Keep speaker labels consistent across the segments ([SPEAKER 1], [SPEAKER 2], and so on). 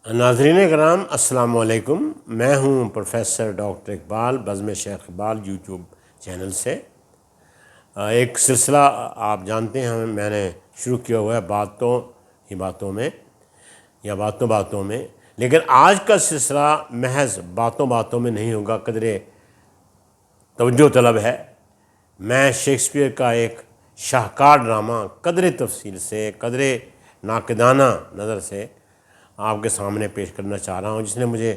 [SPEAKER 1] ناظرین کرام السلام علیکم، میں ہوں پروفیسر ڈاکٹر اقبال بزم شیخ اقبال یوٹیوب چینل سے۔ ایک سلسلہ آپ جانتے ہیں میں نے شروع کیا ہوا ہے باتوں ہی باتوں میں یا باتوں باتوں میں، لیکن آج کا سلسلہ محض باتوں باتوں میں نہیں ہوگا، قدر توجہ طلب ہے۔ میں شیکسپیئر کا ایک شاہکار ڈرامہ قدر تفصیل سے، قدر ناقدانہ نظر سے آپ کے سامنے پیش کرنا چاہ رہا ہوں، جس نے مجھے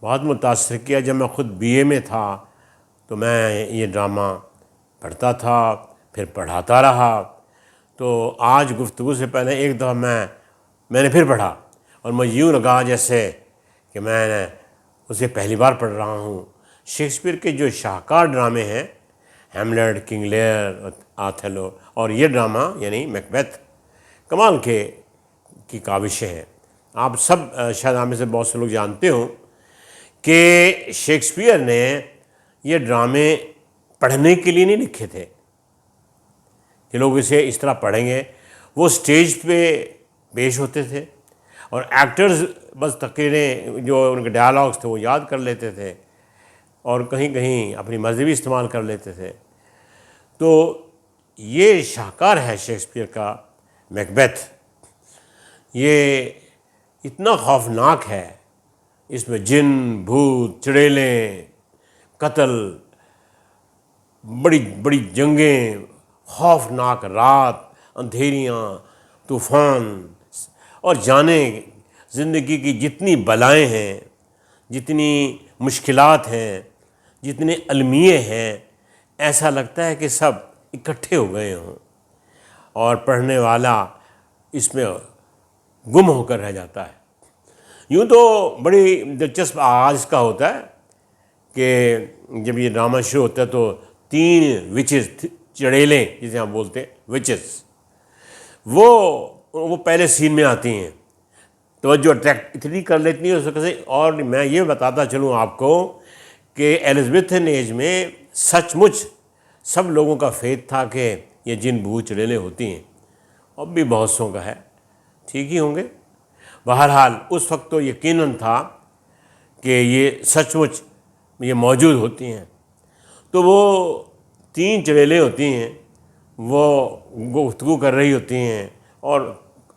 [SPEAKER 1] بہت متاثر کیا۔ جب میں خود بی اے میں تھا تو میں یہ ڈرامہ پڑھتا تھا، پھر پڑھاتا رہا۔ تو آج گفتگو سے پہلے ایک دفعہ میں نے پھر پڑھا اور مجھے یوں لگا جیسے کہ میں نے اسے پہلی بار پڑھ رہا ہوں۔ شیکسپیئر کے جو شاہکار ڈرامے ہیں، ہیملیٹ، کنگ لیئر، آتھیلو، اور یہ ڈرامہ یعنی میکبیتھ، کمال کی کاوشیں ہیں۔ آپ سب شاید آپ میں سے بہت سے لوگ جانتے ہوں کہ شیکسپیئر نے یہ ڈرامے پڑھنے کے لیے نہیں لکھے تھے کہ لوگ اسے اس طرح پڑھیں گے۔ وہ سٹیج پہ پیش ہوتے تھے اور ایکٹرز بس تقریریں، جو ان کے ڈائلاگس تھے وہ یاد کر لیتے تھے اور کہیں کہیں اپنی مرضی بھی استعمال کر لیتے تھے۔ تو یہ شاہکار ہے شیکسپیئر کا میکبیتھ۔ یہ اتنا خوفناک ہے، اس میں جن، بھوت، چڑیلیں، قتل، بڑی بڑی جنگیں، خوفناک رات، اندھیریاں، طوفان، اور جانے زندگی کی جتنی بلائیں ہیں، جتنی مشکلات ہیں، جتنے المیے ہیں، ایسا لگتا ہے کہ سب اکٹھے ہو گئے ہوں اور پڑھنے والا اس میں گم ہو کر رہ جاتا ہے۔ یوں تو بڑی دلچسپ آغاز اس کا ہوتا ہے کہ جب یہ ڈرامہ شروع ہوتا ہے تو 3 وچز، چڑیلیں جسے ہم بولتے ہیں وچز، وہ پہلے سین میں آتی ہیں، توجہ اٹریکٹ اتنی کر لیتی ہیں اس وقت سے۔ اور میں یہ بتاتا چلوں آپ کو کہ ایلزابتھن ایج میں سچ مچ سب لوگوں کا فیتھ تھا کہ یہ جن، بھوت، چڑیلیں ہوتی ہیں، اب بھی بہت سوں کا ہے، ٹھیک ہی ہوں گے۔ بہرحال اس وقت تو یقیناً تھا کہ یہ سچ مچ یہ موجود ہوتی ہیں۔ تو وہ 3 چڑیلیں ہوتی ہیں، وہ گفتگو کر رہی ہوتی ہیں، اور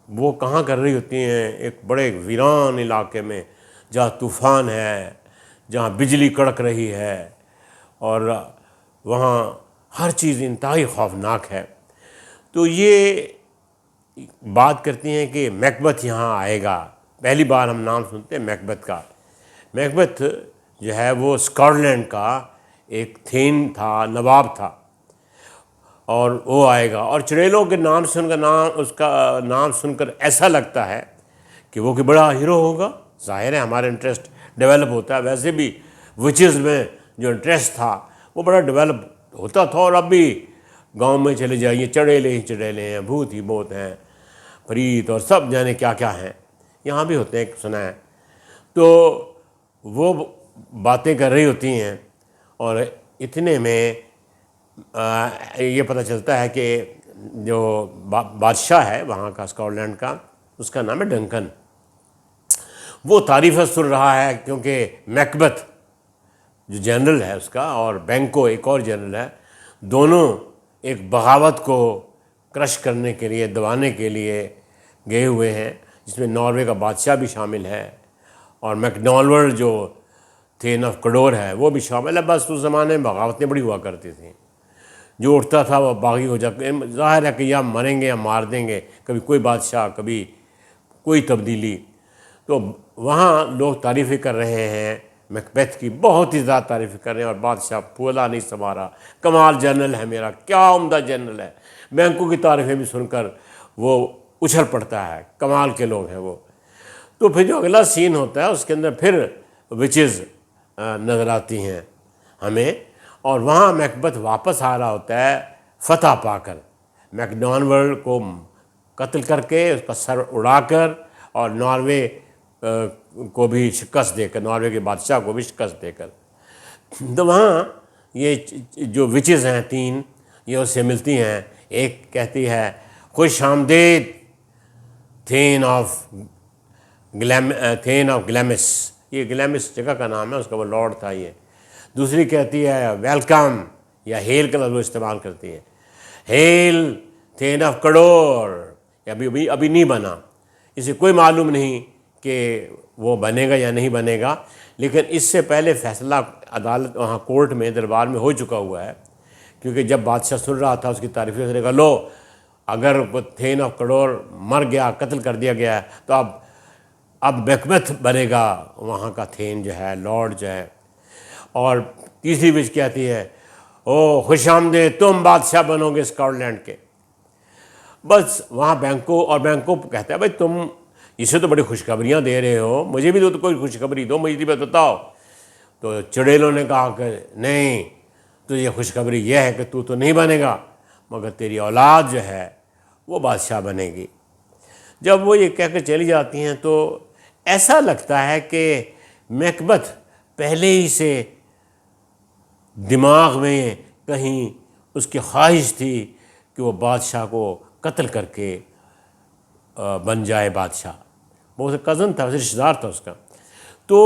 [SPEAKER 1] وہ کہاں کر رہی ہوتی ہیں؟ ایک بڑے ویران علاقے میں، جہاں طوفان ہے، جہاں بجلی کڑک رہی ہے، اور وہاں ہر چیز انتہائی خوفناک ہے۔ تو یہ بات کرتی ہیں کہ میکبیتھ یہاں آئے گا۔ پہلی بار ہم نام سنتے ہیں میکبیتھ کا۔ میکبیتھ جو ہے وہ اسکاٹ لینڈ کا ایک تھین تھا، نواب تھا، اور وہ آئے گا۔ اور چڑیلوں کے نام سے اس کا نام سن کر ایسا لگتا ہے کہ وہ کہ بڑا ہیرو ہوگا۔ ظاہر ہے ہمارا انٹرسٹ ڈیولپ ہوتا ہے، ویسے بھی وچز میں جو انٹرسٹ تھا وہ بڑا ڈیولپ ہوتا تھا، اور اب بھی گاؤں میں چلے جائیے چڑیلے ہی چڑیلے ہیں، بھوت ہی بھوت ہیں، پریت اور سب جانے کیا کیا ہیں، یہاں بھی ہوتے ہیں، سنا ہے۔ تو وہ باتیں کر رہی ہوتی ہیں، اور اتنے میں یہ پتہ چلتا ہے کہ جو بادشاہ ہے وہاں کا، اسکاٹ لینڈ کا، اس کا نام ہے ڈنکن۔ وہ تعریفیں سن رہا ہے کیونکہ میکبیتھ جو جنرل ہے اس کا، اور بینکو ایک اور جنرل ہے، دونوں ایک بغاوت کو کرش کرنے کے لیے، دبانے کے لیے گئے ہوئے ہیں، جس میں ناروے کا بادشاہ بھی شامل ہے، اور میکڈونلڈ جو تھین آف کڈور ہے وہ بھی شامل ہے۔ بس اس زمانے میں بغاوتیں بڑی ہوا کرتی تھیں، جو اٹھتا تھا وہ باغی ہو جاتا۔ ظاہر ہے کہ یا مریں گے یا مار دیں گے، کبھی کوئی بادشاہ، کبھی کوئی تبدیلی۔ تو وہاں لوگ تعریفیں کر رہے ہیں میکبیتھ کی، بہت ہی زیادہ تعریفیں کر رہے ہیں، اور بادشاہ پھولا نہیں سنوارا، کمال جنرل ہے میرا، کیا عمدہ جنرل ہے۔ بینکوں کی تعریفیں بھی سن کر وہ اچھل پڑتا ہے، کمال کے لوگ ہیں وہ۔ تو پھر جو اگلا سین ہوتا ہے اس کے اندر پھر وچز نظر آتی ہیں ہمیں، اور وہاں میکبیتھ واپس آ رہا ہوتا ہے فتح پا کر، میکڈونلڈ کو قتل کر کے، اس کا سر اڑا کر، اور ناروے کو بھی شکست دے کر، ناروے کے بادشاہ کو بھی شکست دے کر۔ تو وہاں یہ جو وچز ہیں 3، یہ اس سے ملتی ہیں۔ ایک کہتی ہے خوش آمدید تھین آف تھین آف گلیمس، یہ گلیمس جگہ کا نام ہے، اس کا وہ لارڈ تھا یہ۔ دوسری کہتی ہے ویلکم، یا ہیل کا لفظ وہ استعمال کرتی ہے، ہیل تھین آف کڑور، ابھی نہیں بنا، اسے کوئی معلوم نہیں کہ وہ بنے گا یا نہیں بنے گا، لیکن اس سے پہلے فیصلہ عدالت وہاں کورٹ میں دربار میں ہو چکا ہوا ہے، کیونکہ جب بادشاہ سن رہا تھا اس کی تعریفیں، اس نے کہا لو اگر وہ تھین آف کڑور مر گیا، قتل کر دیا گیا ہے، تو اب میکبتھ بنے گا وہاں کا تھین جو ہے، لارڈ جو ہے۔ اور تیسری وچ کہتی ہے او خوش آمدید، تم بادشاہ بنو گے اسکاٹ لینڈ کے۔ بس وہاں بینکو کہتا ہے بھائی تم اسے تو بڑی خوشخبریاں دے رہے ہو، مجھے بھی تو کوئی خوشخبری دو، مجھے بھی بتاؤ۔ تو چڑیلوں نے کہا کہ نہیں، تو یہ خوشخبری یہ ہے کہ تو نہیں بنے گا، مگر تیری اولاد جو ہے وہ بادشاہ بنے گی۔ جب وہ یہ کہہ کے چلی جاتی ہیں تو ایسا لگتا ہے کہ میکبتھ پہلے ہی سے دماغ میں کہیں اس کی خواہش تھی کہ وہ بادشاہ کو قتل کر کے بن جائے بادشاہ۔ وہ اسے کزن تھا، اسے رشتہ دار تھا اس کا، تو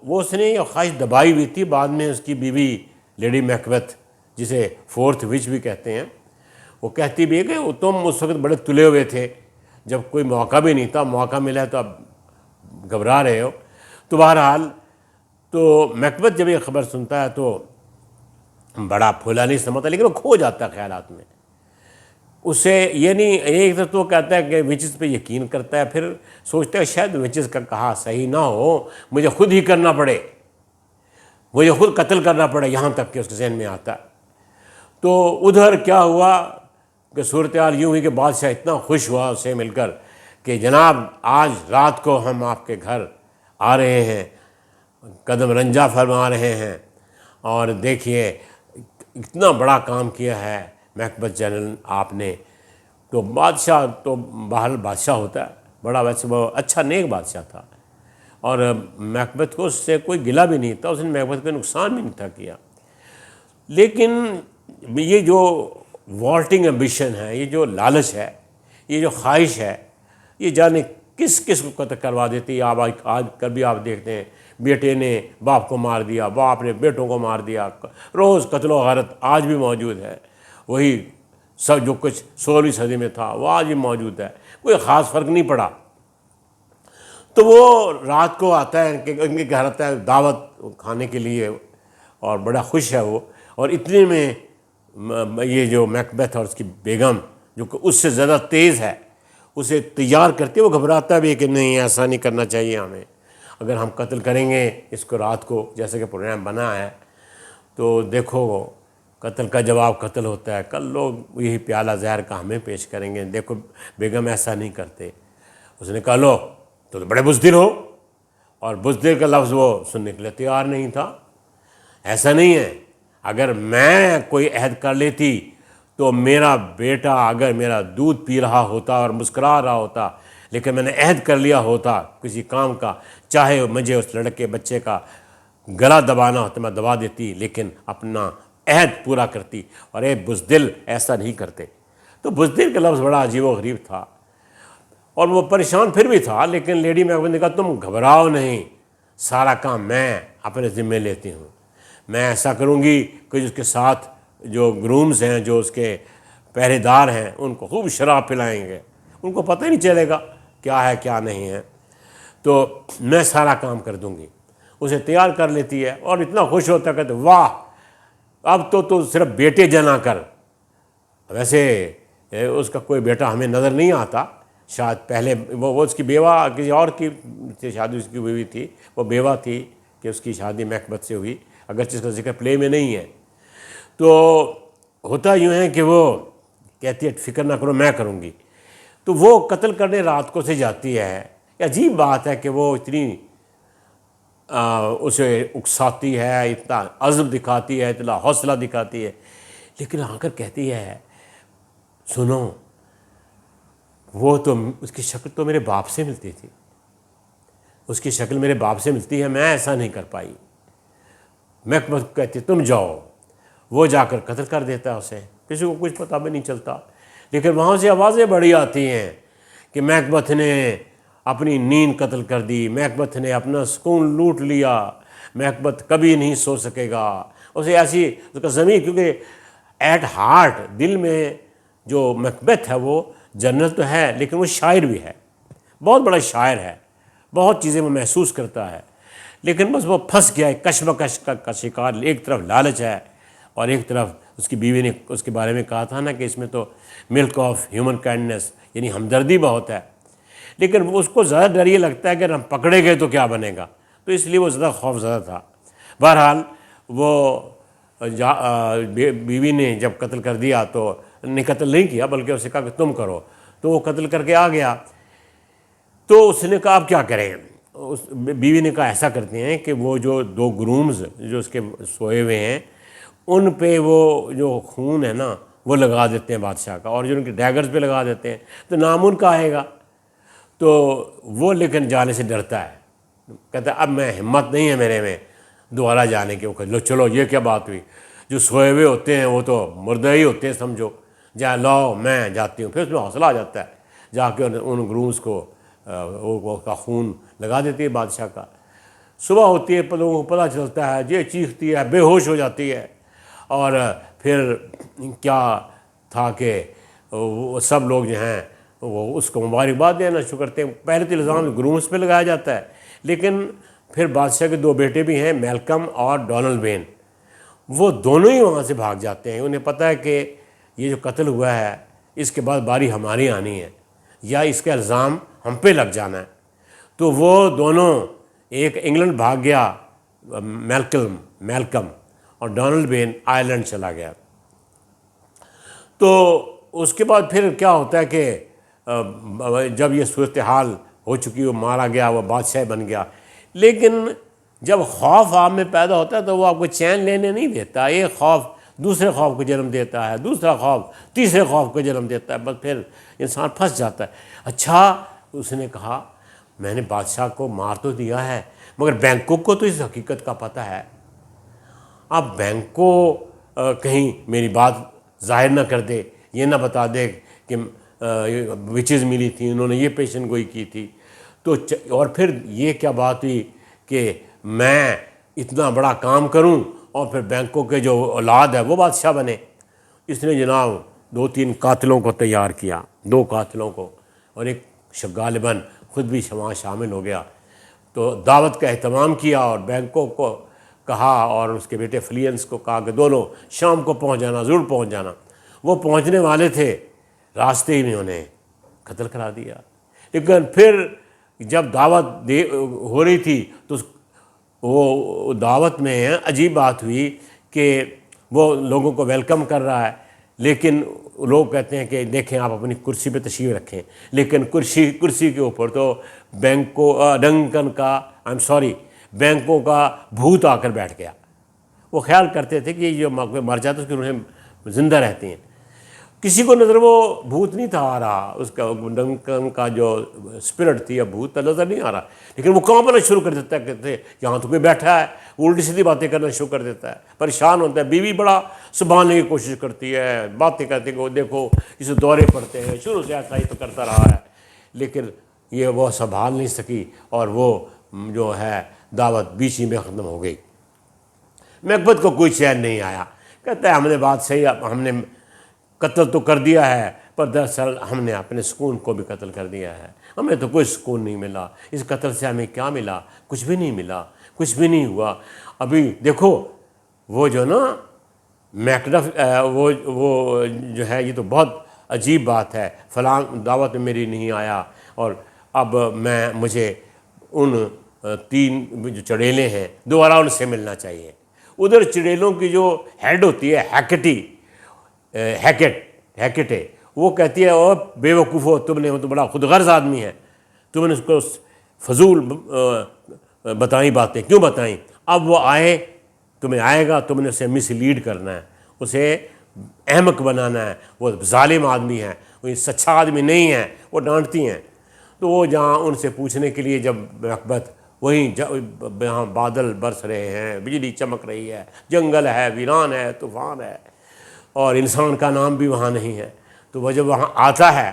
[SPEAKER 1] وہ اس نے یہ خواہش دبائی ہوئی تھی۔ بعد میں اس کی بیوی لیڈی میکبتھ، جسے فورتھ وچ بھی کہتے ہیں، وہ کہتی بھی ہے کہ تم اس وقت بڑے تلے ہوئے تھے، جب کوئی موقع بھی نہیں تھا، موقع ملا تو اب گھبرا رہے ہو۔ تو بہرحال تو میکبتھ جب یہ خبر سنتا ہے تو بڑا پھولا نہیں سمجھتا، لیکن وہ کھو جاتا ہے خیالات میں۔ اسے یہ نہیں، ایک تو وہ کہتا ہے کہ وچز پہ یقین کرتا ہے، پھر سوچتا ہے شاید وچز کا کہا صحیح نہ ہو، مجھے خود ہی کرنا پڑے، مجھے خود قتل کرنا پڑے، یہاں تک کہ اس کے ذہن میں آتا ہے۔ تو ادھر کیا ہوا کہ صورتحال یوں ہوئی کہ بادشاہ اتنا خوش ہوا اسے مل کر کہ جناب آج رات کو ہم آپ کے گھر آ رہے ہیں، قدم رنجا فرما رہے ہیں، اور دیکھیے اتنا بڑا کام کیا ہے میکبتھ جنرل آپ نے۔ تو بادشاہ تو بہرحال بادشاہ ہوتا ہے، بڑا ویسے وہ اچھا نیک بادشاہ تھا، اور میکبتھ کو اس سے کوئی گلہ بھی نہیں تھا، اس نے میکبتھ کو نقصان بھی نہیں تھا کیا۔ لیکن یہ جو والٹنگ ایمبیشن ہے، یہ جو لالچ ہے، یہ جو خواہش ہے، یہ جانے کس کس کو قتل کروا دیتی ہے۔ آج کل بھی آپ دیکھتے ہیں بیٹے نے باپ کو مار دیا، باپ نے بیٹوں کو مار دیا، روز قتل و غارت آج بھی موجود ہے۔ وہی سب جو کچھ 16ویں صدی میں تھا وہ آج بھی موجود ہے، کوئی خاص فرق نہیں پڑا۔ تو وہ رات کو آتا ہے کہ ان کے گھر آتا ہے دعوت کھانے کے لیے، اور بڑا خوش ہے وہ، اور اتنے میں یہ جو میکبتھ اور اس کی بیگم جو کہ اس سے زیادہ تیز ہے اسے تیار کرتے، وہ گھبراتا بھی ہے کہ نہیں ایسا نہیں کرنا چاہیے ہمیں، اگر ہم قتل کریں گے اس کو رات کو جیسے کہ پروگرام بنا ہے تو دیکھو قتل کا جواب قتل ہوتا ہے، کل لوگ یہی پیالہ زہر کا ہمیں پیش کریں گے، دیکھو بیگم ایسا نہیں کرتے۔ اس نے کہا لو تو بڑے بزدل ہو، اور بزدل کا لفظ وہ سننے کے لیے تیار نہیں تھا۔ ایسا نہیں ہے، اگر میں کوئی عہد کر لیتی تو میرا بیٹا اگر میرا دودھ پی رہا ہوتا اور مسکرا رہا ہوتا، لیکن میں نے عہد کر لیا ہوتا کسی کام کا، چاہے مجھے اس لڑکے بچے کا گلا دبانا ہوتا میں دبا دیتی، لیکن اپنا عہد پورا کرتی، اور اے بزدل ایسا نہیں کرتے۔ تو بزدل کا لفظ بڑا عجیب و غریب تھا، اور وہ پریشان پھر بھی تھا، لیکن لیڈی میکبتھ نے کہا تم گھبراؤ نہیں، سارا کام میں اپنے ذمے لیتی ہوں، میں ایسا کروں گی کہ اس کے ساتھ جو گرومز ہیں، جو اس کے پہرے دار ہیں، ان کو خوب شراب پلائیں گے، ان کو پتہ ہی نہیں چلے گا کیا ہے کیا نہیں ہے، تو میں سارا کام کر دوں گی۔ اسے تیار کر لیتی ہے، اور اتنا خوش ہوتا ہے کہ واہ اب تو صرف بیٹے جنا کر، ویسے اس کا کوئی بیٹا ہمیں نظر نہیں آتا، شاید پہلے وہ اس کی بیوہ کسی اور کی شادی اس کی ہوئی تھی، وہ بیوہ تھی کہ اس کی شادی میکبتھ سے ہوئی، اگرچہ اس کا ذکر پلے میں نہیں ہے۔ تو ہوتا یوں ہے کہ وہ کہتی ہے فکر نہ کرو میں کروں گی، تو وہ قتل کرنے رات کو سے جاتی ہے۔ یہ عجیب بات ہے کہ وہ اتنی اسے اکساتی ہے، اتنا عزم دکھاتی ہے، اتنا حوصلہ دکھاتی ہے، لیکن آ کر کہتی ہے سنو وہ تو اس کی شکل تو میرے باپ سے ملتی تھی، اس کی شکل میرے باپ سے ملتی ہے، میں ایسا نہیں کر پائی۔ میکبتھ کہتی تم جاؤ، وہ جا کر قتل کر دیتا ہے اسے، کسی کو کچھ پتہ بھی نہیں چلتا، لیکن وہاں سے آوازیں بڑی آتی ہیں کہ میکبتھ نے اپنی نیند قتل کر دی، مکبت نے اپنا سکون لوٹ لیا، مکبت کبھی نہیں سو سکے گا، اسے ایسی اس کا ضمیر، کیونکہ ایٹ ہارٹ دل میں جو مکبت ہے وہ جنرل تو ہے لیکن وہ شاعر بھی ہے، بہت بڑا شاعر ہے، بہت چیزیں وہ محسوس کرتا ہے، لیکن بس وہ پھنس گیا ہے کشمکش کا شکار۔ ایک طرف لالچ ہے اور ایک طرف اس کی بیوی نے اس کے بارے میں کہا تھا نا کہ اس میں تو ملک آف ہیومن کائنڈنس، یعنی ہمدردی بہت ہے، لیکن اس کو زیادہ ڈر یہ لگتا ہے کہ ہم پکڑے گئے تو کیا بنے گا، تو اس لیے وہ زیادہ خوف زدہ تھا۔ بہرحال وہ بیوی نے جب قتل کر دیا تو نے قتل نہیں کیا بلکہ اسے کہا کہ تم کرو، تو وہ قتل کر کے آ گیا۔ تو اس نے کہا اب کیا کریں، اس بیوی نے کہا ایسا کرتے ہیں کہ وہ جو 2 گرومز جو اس کے سوئے ہوئے ہیں ان پہ وہ جو خون ہے نا وہ لگا دیتے ہیں بادشاہ کا، اور جو ان کے ڈیگرز پہ لگا دیتے ہیں تو نام ان کا آئے گا۔ تو وہ لیکن جانے سے ڈرتا ہے، کہتا ہے اب میں ہمت نہیں ہے میرے میں دوبارہ جانے کی۔ وہ کہ لو چلو یہ کیا بات ہوئی، جو سوئے ہوئے ہوتے ہیں وہ تو مردہ ہی ہوتے ہیں سمجھو، جا لو میں جاتی ہوں۔ پھر اس میں حوصلہ آ جاتا ہے، جا کے ان گرومز کو وہ کا خون لگا دیتی ہے بادشاہ کا۔ صبح ہوتی ہے، لوگوں کو پتہ چلتا ہے، یہ چیختی ہے، بے ہوش ہو جاتی ہے، اور پھر کیا تھا کہ وہ سب لوگ جو ہیں وہ اس کو مبارکباد دینا شروع کرتے ہیں۔ پہلے تو الزام گرومز پہ لگایا جاتا ہے، لیکن پھر بادشاہ کے 2 بیٹے بھی ہیں، میلکم اور ڈونلڈ وین، وہ دونوں ہی وہاں سے بھاگ جاتے ہیں۔ انہیں پتہ ہے کہ یہ جو قتل ہوا ہے اس کے بعد باری ہماری آنی ہے یا اس کا الزام ہم پہ لگ جانا ہے، تو وہ دونوں، ایک انگلینڈ بھاگ گیا میلکم، اور ڈونلڈ وین آئرلینڈ چلا گیا۔ تو اس کے بعد پھر کیا ہوتا ہے کہ جب یہ صورتحال ہو چکی، وہ مارا گیا، وہ بادشاہ بن گیا، لیکن جب خوف آپ میں پیدا ہوتا ہے تو وہ آپ کو چین لینے نہیں دیتا، ایک خوف دوسرے خوف کو جنم دیتا ہے، دوسرا خوف تیسرے خوف کو جنم دیتا ہے، بس پھر انسان پھنس جاتا ہے۔ اچھا، اس نے کہا میں نے بادشاہ کو مار تو دیا ہے مگر بینکاک کو تو اس حقیقت کا پتہ ہے، اب بینک کو کہیں میری بات ظاہر نہ کر دے، یہ نہ بتا دے کہ وچز ملی تھی، انہوں نے یہ پیشن گوئی کی تھی، تو اور پھر یہ کیا بات ہوئی کہ میں اتنا بڑا کام کروں اور پھر بینکوں کے جو اولاد ہے وہ بادشاہ بنے۔ اس نے جناب 2-3 قاتلوں کو تیار کیا، 2 قاتلوں کو، اور ایک غالباً خود بھی وہاں شامل ہو گیا، تو دعوت کا اہتمام کیا اور بینکوں کو کہا اور اس کے بیٹے فلینس کو کہا کہ دونوں شام کو پہنچ جانا، ضرور پہنچ جانا۔ وہ پہنچنے والے تھے، راستے ہی میں انہیں قتل کرا دیا۔ لیکن پھر جب دعوت ہو رہی تھی تو وہ دعوت میں عجیب بات ہوئی کہ وہ لوگوں کو ویلکم کر رہا ہے، لیکن لوگ کہتے ہیں کہ دیکھیں آپ اپنی کرسی پہ تشریف رکھیں، لیکن کرسی کے اوپر تو بینکوں کا بھوت آ کر بیٹھ گیا۔ وہ خیال کرتے تھے کہ یہ جو مر جاتے اس کے انہیں زندہ رہتی ہیں، کسی کو نظر وہ بھوت نہیں تھا آ رہا، اس کا ڈنکن کا جو اسپرٹ تھی یا بھوت نظر نہیں آ رہا، لیکن وہ کہاں پر شروع کر دیتا ہے، کہتے یہاں تو کوئی بیٹھا ہے، الٹی سیدھی باتیں کرنا شروع کر دیتا ہے، پریشان ہوتا ہے۔ بیوی بڑا سنبھالنے کی کوشش کرتی ہے، باتیں کرتے کہ دیکھو اسے دورے پڑتے ہیں، شروع سے ایسا ہی تو کرتا رہا ہے، لیکن یہ وہ سنبھال نہیں سکی اور وہ جو ہے دعوت بیچ میں ختم ہو گئی۔ مکبت کو کوئی چین نہیں آیا، کہتا ہے ہم نے بات صحیح، ہم نے قتل تو کر دیا ہے پر دراصل ہم نے اپنے سکون کو بھی قتل کر دیا ہے، ہمیں تو کوئی سکون نہیں ملا، اس قتل سے ہمیں کیا ملا، کچھ بھی نہیں ملا، کچھ بھی نہیں ہوا۔ ابھی دیکھو وہ جو نا میکڈف وہ جو ہے، یہ تو بہت عجیب بات ہے، فلاں دعوت میں میری نہیں آیا، اور اب مجھے ان 3 جو چڑیلیں ہیں دوبارہ ان سے ملنا چاہیے۔ ادھر چڑیلوں کی جو ہیڈ ہوتی ہے ہیکٹ ہے، وہ کہتی ہے او بے وقوفو، تم نے تو بڑا خود غرض آدمی ہے، تم نے اس کو فضول بتائیں باتیں، کیوں بتائیں؟ اب وہ تمہیں آئے گا، تم نے اسے مس لیڈ کرنا ہے، اسے احمق بنانا ہے، وہ ظالم آدمی ہے، وہ سچا آدمی نہیں ہے، وہ ڈانٹتی ہیں۔ تو وہ جہاں ان سے پوچھنے کے لیے جب مکبت وہیں جہاں بادل برس رہے ہیں، بجلی چمک رہی ہے، جنگل ہے، ویران ہے، طوفان ہے، اور انسان کا نام بھی وہاں نہیں ہے، تو وہ جب وہاں آتا ہے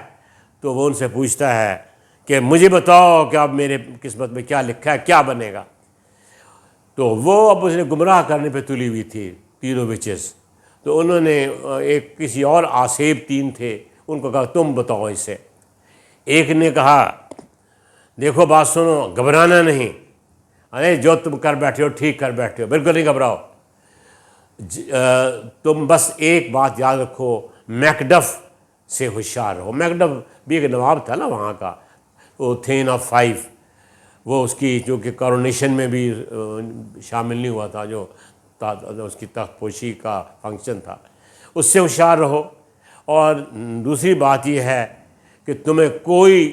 [SPEAKER 1] تو وہ ان سے پوچھتا ہے کہ مجھے بتاؤ کہ اب میرے قسمت میں کیا لکھا ہے، کیا بنے گا۔ تو وہ اب اس نے گمراہ کرنے پہ تلی ہوئی تھی تینوں وچز۔ تو انہوں نے ایک کسی اور آسیب تین تھے، ان کو کہا تم بتاؤ اسے۔ ایک نے کہا دیکھو بات سنو، گھبرانا نہیں، ارے جو تم کر بیٹھے ہو ٹھیک کر بیٹھے ہو، بالکل نہیں گھبراؤ، تم بس ایک بات یاد رکھو، میکڈف سے ہوشیار رہو۔ میکڈف بھی ایک نواب تھا نا وہاں کا، وہ تھین آف 5، وہ اس کی جو کہ کورونیشن میں بھی شامل نہیں ہوا تھا، جو اس کی تخت پوشی کا فنکشن تھا، اس سے ہوشیار رہو۔ اور دوسری بات یہ ہے کہ تمہیں کوئی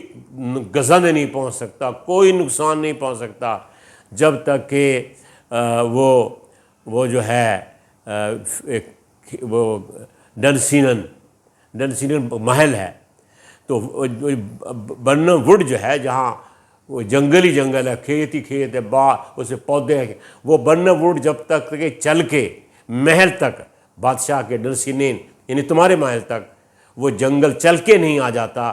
[SPEAKER 1] گزند نہیں پہنچ سکتا، کوئی نقصان نہیں پہنچ سکتا جب تک کہ وہ جو ہے وہ ڈنسینن محل ہے۔ تو برنم ووڈ جو ہے، جہاں وہ جنگل ہے، کھیت ہی کھیت ہے، اسے پودے ہیں، وہ برنم ووڈ جب تک کہ چل کے محل تک، بادشاہ کے ڈنسینن یعنی تمہارے محل تک وہ جنگل چل کے نہیں آ جاتا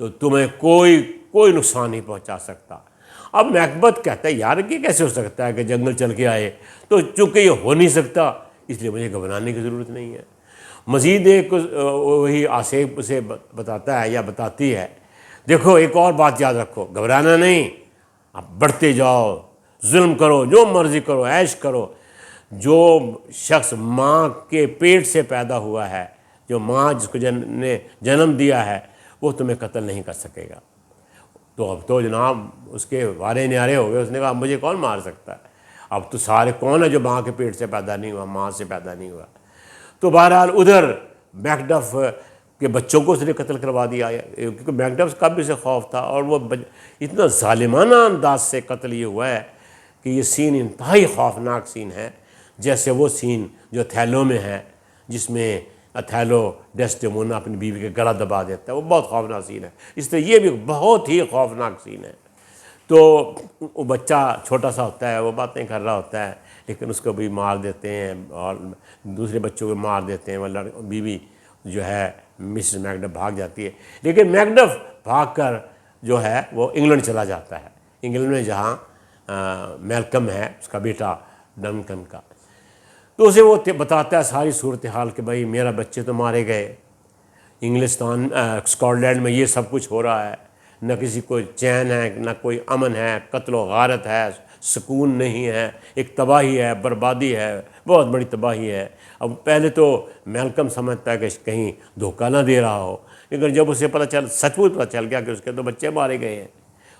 [SPEAKER 1] تو تمہیں کوئی نقصان نہیں پہنچا سکتا۔ اب میکبت کہتا ہے یار یہ کیسے ہو سکتا ہے کہ جنگل چل کے آئے، تو چونکہ یہ ہو نہیں سکتا اس لیے مجھے گھبرانے کی ضرورت نہیں ہے۔ مزید ایک وہی آصف اسے بتاتا ہے یا بتاتی ہے، دیکھو ایک اور بات یاد رکھو، گھبرانا نہیں، اب بڑھتے جاؤ، ظلم کرو، جو مرضی کرو، عیش کرو۔ جو شخص ماں کے پیٹ سے پیدا ہوا ہے، جو ماں جس کو نے جنم دیا ہے، وہ تمہیں قتل نہیں کر سکے گا۔ تو اب تو جناب اس کے وارے نیارے ہو گئے، اس نے کہا مجھے کون مار سکتا ہے، اب تو سارے کون ہے جو ماں کے پیٹ سے پیدا نہیں ہوا، ماں سے پیدا نہیں ہوا۔ تو بہرحال ادھر میکڈف کے بچوں کو اس نے قتل کروا دیا، کیونکہ میکڈف کا بھی اسے خوف تھا، اور وہ اتنا ظالمانہ انداز سے قتل یہ ہوا ہے کہ یہ سین انتہائی خوفناک سین ہے، جیسے وہ سین جو اتھیلو میں ہے، جس میں اتھیلو ڈیسڈیمونا اپنی بیوی کے گلا دبا دیتا ہے، وہ بہت خوفناک سین ہے۔ اس طرح یہ بھی بہت ہی خوفناک سین ہے۔ تو وہ بچہ چھوٹا سا ہوتا ہے، وہ باتیں کر رہا ہوتا ہے، لیکن اس کو بھی مار دیتے ہیں اور دوسرے بچوں کو مار دیتے ہیں، وہ بیوی جو ہے مسز میکڈف بھاگ جاتی ہے، لیکن میکڈف بھاگ کر جو ہے وہ انگلینڈ چلا جاتا ہے، انگلینڈ میں جہاں میلکم ہے اس کا بیٹا ڈنکن کا۔ تو اسے وہ بتاتا ہے ساری صورتحال کہ بھائی میرا بچے تو مارے گئے، انگلستان اسکاٹ لینڈ میں یہ سب کچھ ہو رہا ہے، نہ کسی کو چین ہے، نہ کوئی امن ہے، قتل و غارت ہے، سکون نہیں ہے، ایک تباہی ہے، بربادی ہے، بہت بڑی تباہی ہے۔ اب پہلے تو میلکم سمجھتا ہے کہ کہیں دھوکہ نہ دے رہا ہو، لیکن جب اسے سچ مچ پتہ چل گیا کہ اس کے تو بچے مارے گئے ہیں،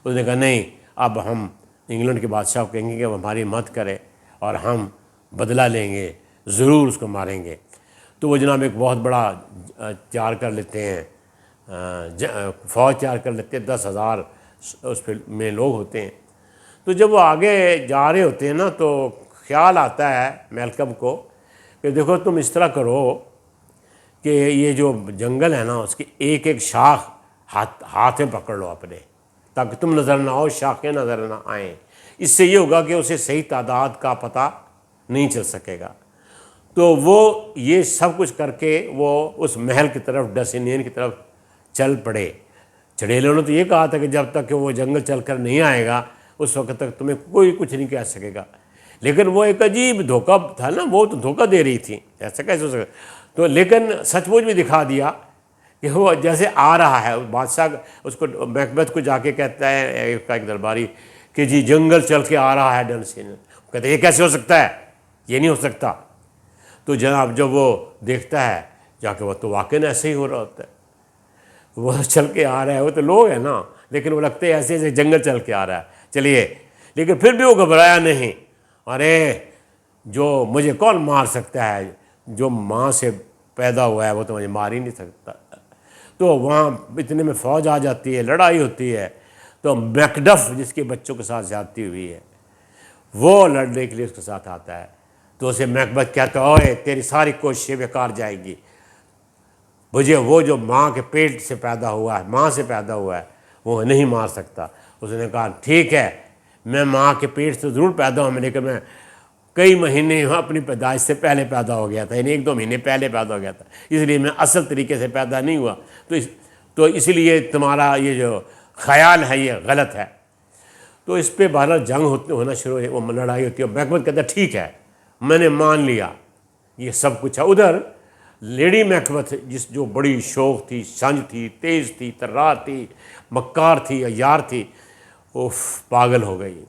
[SPEAKER 1] اس نے کہا نہیں، اب ہم انگلینڈ کے بادشاہ کو کہیں گے کہ وہ ہماری مدد کرے اور ہم بدلہ لیں گے، ضرور اس کو ماریں گے۔ تو وہ جناب ایک بہت بڑا تیار کر لیتے ہیں، فوج تیار کر لیتے ہیں، 10,000 اس پہ میں لوگ ہوتے ہیں۔ تو جب وہ آگے جا رہے ہوتے ہیں نا، تو خیال آتا ہے میلکم کو کہ دیکھو تم اس طرح کرو کہ یہ جو جنگل ہے نا، اس کی ایک ایک شاخ ہاتھ میں پکڑ لو اپنے، تاکہ تم نظر نہ آؤ، شاخیں نظر نہ آئیں۔ اس سے یہ ہوگا کہ اسے صحیح تعداد کا پتہ نہیں چل سکے گا۔ تو وہ یہ سب کچھ کر کے وہ اس محل کی طرف، ڈنسینن کی طرف چل پڑے۔ چڑیلوں نے تو یہ کہا تھا کہ جب تک کہ وہ جنگل چل کر نہیں آئے گا اس وقت تک تمہیں کوئی کچھ نہیں کہہ سکے گا، لیکن وہ ایک عجیب دھوکہ تھا نا، وہ تو دھوکہ دے رہی تھی، ایسا کیسے ہو سکتا؟ تو لیکن سچ مچ بھی دکھا دیا کہ وہ جیسے آ رہا ہے، بادشاہ اس کو میکبت کو جا کے کہتا ہے ایک درباری کہ جی جنگل چل کے آ رہا ہے ڈنسینن، کہتے ہیں یہ کیسے ہو سکتا ہے، یہ نہیں ہو سکتا۔ تو جناب جب وہ دیکھتا ہے جا کے، وہ تو واقعی ایسے ہی ہو رہا ہوتا ہے، وہ چل کے آ رہا ہے، وہ تو لوگ ہیں نا، لیکن وہ لگتے ہیں ایسے ایسے جنگل چل کے آ رہا ہے۔ چلیے، لیکن پھر بھی وہ گھبرایا نہیں، ارے جو مجھے کون مار سکتا ہے، جو ماں سے پیدا ہوا ہے وہ تو مجھے مار ہی نہیں سکتا۔ تو وہاں اتنے میں فوج آ جاتی ہے، لڑائی ہوتی ہے، تو میکڈف جس کے بچوں کے ساتھ زیادتی ہوئی ہے وہ لڑنے کے لیے اس کے ساتھ آتا ہے۔ تو اسے میکبت کہتا ہے اوئے تیری ساری کوششیں بیکار جائے گی، مجھے وہ جو ماں کے پیٹ سے پیدا ہوا ہے، ماں سے پیدا ہوا ہے، وہ نہیں مار سکتا۔ اس نے کہا ٹھیک ہے، میں ماں کے پیٹ سے ضرور پیدا ہوں، لیکن میں کئی مہینے اپنی پیدائش سے پہلے پیدا ہو گیا تھا، یعنی 1-2 مہینے پہلے پیدا ہو گیا تھا، اس لیے میں اصل طریقے سے پیدا نہیں ہوا۔ تو اس لیے تمہارا یہ جو خیال ہے، یہ غلط ہے۔ تو اس پہ بہرحال جنگ ہونا شروع ہوئی، وہ لڑائی ہوتی ہے۔ میکبتھ کہتا ہے ٹھیک ہے میں نے مان لیا یہ سب کچھ ہے۔ ادھر لیڈی میکبتھ جو بڑی شوق تھی، سنج تھی، تیز تھی، طرار تھی، مکار تھی، عیار تھی، وہ پاگل ہو گئی،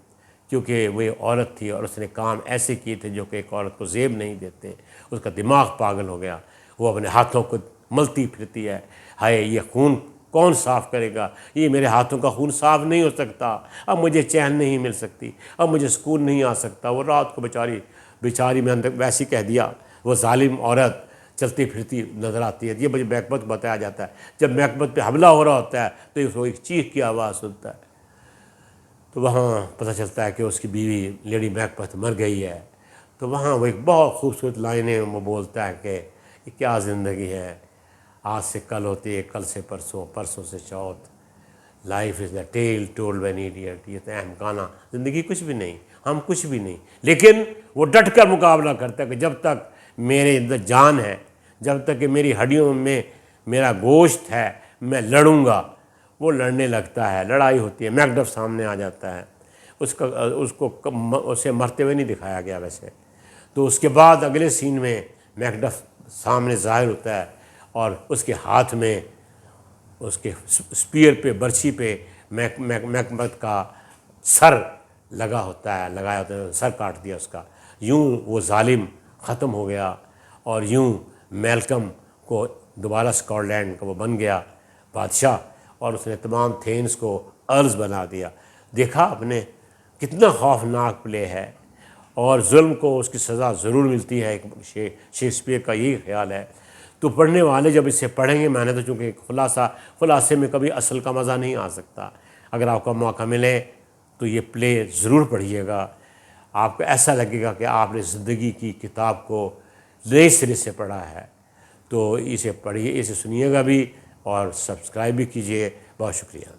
[SPEAKER 1] کیونکہ وہ عورت تھی اور اس نے کام ایسے کیے تھے جو کہ ایک عورت کو زیب نہیں دیتے۔ اس کا دماغ پاگل ہو گیا، وہ اپنے ہاتھوں کو ملتی پھرتی ہے، ہائے یہ خون کون صاف کرے گا، یہ میرے ہاتھوں کا خون صاف نہیں ہو سکتا، اب مجھے چین نہیں مل سکتی، اب مجھے سکون نہیں آ سکتا۔ وہ رات کو بیچاری میں اندر ویسے ہی کہہ دیا، وہ ظالم عورت چلتی پھرتی نظر آتی ہے۔ یہ مجھے میکبتھ بتایا جاتا ہے، جب میکبتھ پہ حملہ ہو رہا ہوتا ہے تو وہ ایک چیخ کی آواز سنتا ہے، تو وہاں پتہ چلتا ہے کہ اس کی بیوی لیڈی میکبتھ مر گئی ہے۔ تو وہاں وہ ایک بہت خوبصورت لائنیں وہ بولتا ہے کہ یہ کیا زندگی ہے، آج سے کل ہوتی ہے، کل سے پرسوں، پرسوں سے چوتھ، life is a tale told by an idiot, یہ تو اہم گانا، زندگی کچھ بھی نہیں، ہم کچھ بھی نہیں، لیکن وہ ڈٹ کر مقابلہ کرتا ہے کہ جب تک میرے اندر جان ہے، جب تک کہ میری ہڈیوں میں میرا گوشت ہے، میں لڑوں گا۔ وہ لڑنے لگتا ہے، لڑائی ہوتی ہے، میکڈف سامنے آ جاتا ہے، اسے مرتے ہوئے نہیں دکھایا گیا ویسے۔ تو اس کے بعد اگلے سین میں میکڈف سامنے ظاہر ہوتا ہے اور اس کے ہاتھ میں اس کے اسپیئر پہ، برچھی پہ میکبتھ کا سر لگایا ہوتا ہے، سر کاٹ دیا اس کا۔ یوں وہ ظالم ختم ہو گیا اور یوں میلکم کو دوبارہ اسکاٹ لینڈ کا وہ بن گیا بادشاہ، اور اس نے تمام تھینس کو ارض بنا دیا۔ دیکھا آپ نے کتنا خوفناک پلے ہے، اور ظلم کو اس کی سزا ضرور ملتی ہے، ایک شیکسپیئر کا یہی خیال ہے۔ تو پڑھنے والے جب اسے پڑھیں گے، میں نے تو چونکہ خلاصے میں کبھی اصل کا مزہ نہیں آ سکتا، اگر آپ کا موقع ملے تو یہ پلے ضرور پڑھیے گا، آپ کو ایسا لگے گا کہ آپ نے زندگی کی کتاب کو نئے سرے سے پڑھا ہے۔ تو اسے پڑھیے، اسے سنیے گا بھی اور سبسکرائب بھی کیجیے۔ بہت شکریہ۔